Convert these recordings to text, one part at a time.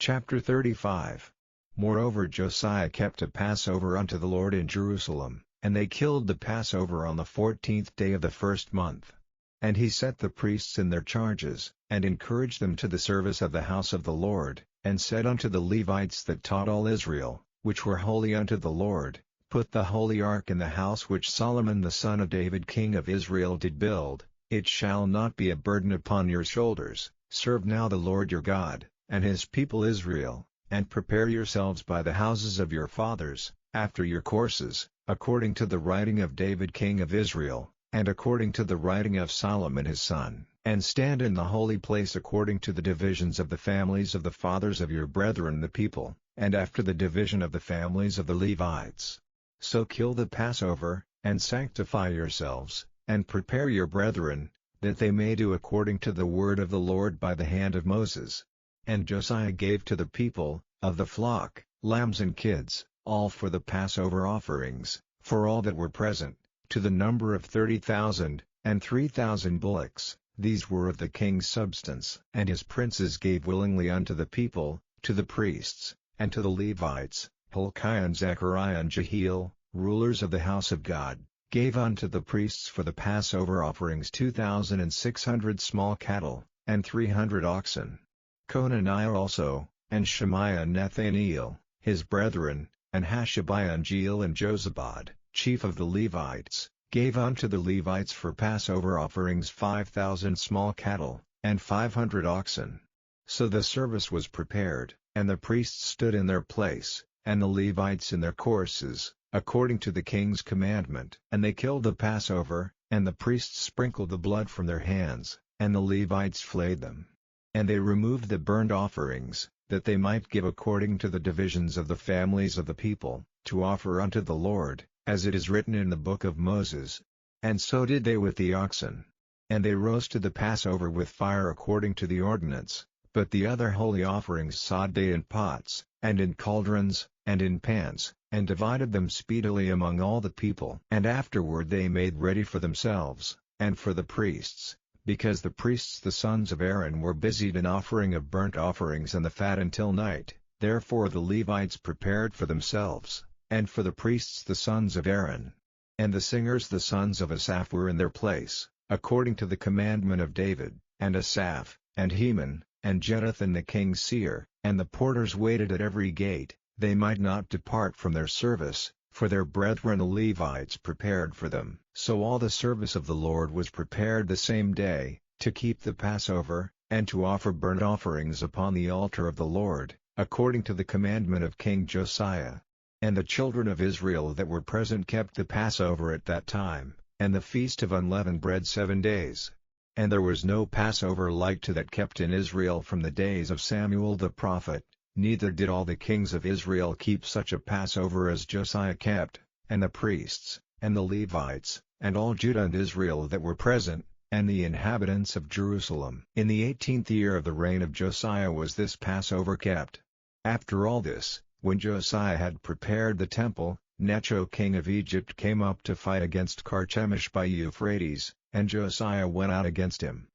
Chapter 35. Moreover Josiah kept a Passover unto the Lord in Jerusalem, and they killed the Passover on the 14th day of the first month. And he set the priests in their charges, and encouraged them to the service of the house of the Lord, and said unto the Levites that taught all Israel, which were holy unto the Lord, Put the holy ark in the house which Solomon the son of David king of Israel did build. It shall not be a burden upon your shoulders. Serve now the Lord your God, and his people Israel, and prepare yourselves by the houses of your fathers, after your courses, according to the writing of David king of Israel, and according to the writing of Solomon his son, and stand in the holy place according to the divisions of the families of the fathers of your brethren the people, and after the division of the families of the Levites. So kill the Passover, and sanctify yourselves, and prepare your brethren, that they may do according to the word of the Lord by the hand of Moses. And Josiah gave to the people, of the flock, lambs and kids, all for the Passover offerings, for all that were present, to the number of 30,000, and 3,000 bullocks. These were of the king's substance. And his princes gave willingly unto the people, to the priests, and to the Levites. Hilkiah and Zechariah and Jehiel, rulers of the house of God, gave unto the priests for the Passover offerings 2,600 small cattle, and 300 oxen. Conaniah also, and Shemaiah and Nathaniel, his brethren, and Hashabiah and Jeiel and Jozabad, chief of the Levites, gave unto the Levites for Passover offerings 5,000 small cattle, and 500 oxen. So the service was prepared, and the priests stood in their place, and the Levites in their courses, according to the king's commandment. And they killed the Passover, and the priests sprinkled the blood from their hands, and the Levites flayed them. And they removed the burnt offerings, that they might give according to the divisions of the families of the people, to offer unto the Lord, as it is written in the book of Moses. And so did they with the oxen. And they roasted the Passover with fire according to the ordinance, but the other holy offerings sod they in pots, and in cauldrons, and in pans, and divided them speedily among all the people. And afterward they made ready for themselves, and for the priests, because the priests the sons of Aaron were busied in offering of burnt offerings and the fat until night. Therefore the Levites prepared for themselves, and for the priests the sons of Aaron. And the singers the sons of Asaph were in their place, according to the commandment of David, and Asaph, and Heman, and Jeduthun the king's seer, and the porters waited at every gate, they might not depart from their service, for their brethren the Levites prepared for them. So all the service of the Lord was prepared the same day, to keep the Passover, and to offer burnt offerings upon the altar of the Lord, according to the commandment of King Josiah. And the children of Israel that were present kept the Passover at that time, and the feast of unleavened bread 7 days. And there was no Passover like to that kept in Israel from the days of Samuel the prophet, neither did all the kings of Israel keep such a Passover as Josiah kept, and the priests, and the Levites, and all Judah and Israel that were present, and the inhabitants of Jerusalem. In the 18th year of the reign of Josiah was this Passover kept. After all this, when Josiah had prepared the temple, Necho king of Egypt came up to fight against Carchemish by Euphrates, and Josiah went out against him.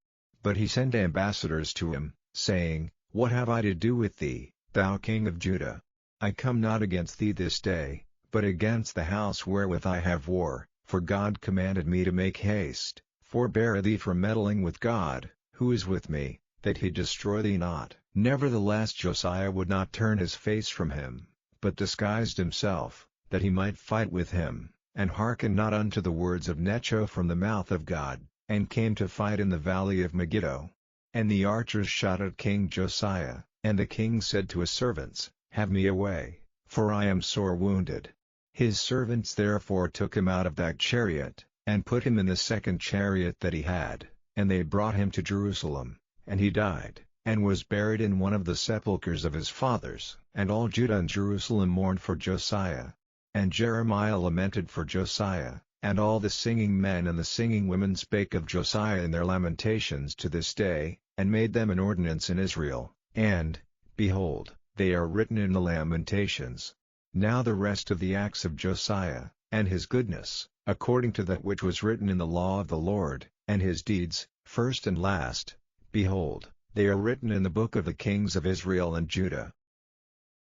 But he sent ambassadors to him, saying, What have I to do with thee, thou king of Judah? I come not against thee this day, but against the house wherewith I have war, for God commanded me to make haste. Forbear thee from meddling with God, who is with me, that he destroy thee not. Nevertheless Josiah would not turn his face from him, but disguised himself, that he might fight with him, and hearkened not unto the words of Necho from the mouth of God, and came to fight in the valley of Megiddo. And the archers shot at King Josiah, and the king said to his servants, Have me away, for I am sore wounded. His servants therefore took him out of that chariot, and put him in the second chariot that he had, and they brought him to Jerusalem, and he died, and was buried in one of the sepulchres of his fathers. And all Judah and Jerusalem mourned for Josiah. And Jeremiah lamented for Josiah, and all the singing men and the singing women spake of Josiah in their lamentations to this day, and made them an ordinance in Israel, and, behold, they are written in the Lamentations. Now the rest of the acts of Josiah, and his goodness, according to that which was written in the law of the Lord, and his deeds, first and last, behold, They are written in the book of the kings of Israel and Judah.